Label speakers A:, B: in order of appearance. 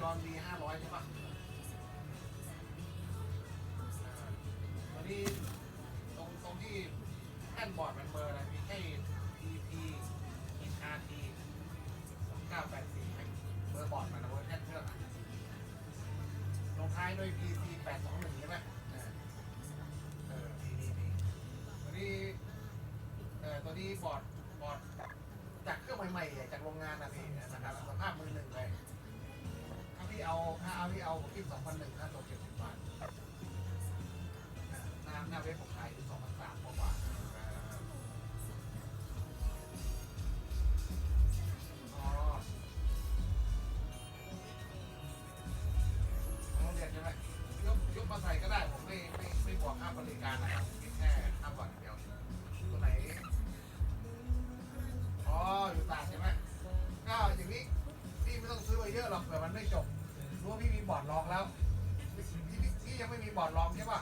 A: จอนดี500ใช่ปะตอนนี้ตรงที่แท่นบอร์ดมันเบอร์อะไรมีแค่ EP HRT 984เบอร์บอร์ดมันนะเบอร์แท่นเครื่องลงท้ายด้วย PC 821ใช่ไหมนี่ตัวนี้บอร์ดจากเครื่องใหม่ๆจากโรงงานนะพี่นะครับสภาพมือหนึ่งเลยถ้าพี่เอาผมคิด2,100ค่าตัว70 บาทหน้าเว็บผมขายที่2,300 กว่าอ๋อต้องเรียนใช่ไหมยกมาใส่ก็ได้ผมไม่บวกค่าบริการนะครับคิดแค่ค่าบอร์ดอย่างเดียวตัวไหนอ๋ออยู่ต่างใช่ไหมก็อย่างนี้พี่ไม่ต้องซื้อไปเยอะหรอกเผื่อมันไม่จบรู้ว่าพี่มีบอร์ดรองแล้วพี่ยังไม่มีบอร์ดรองใช่ป่ะ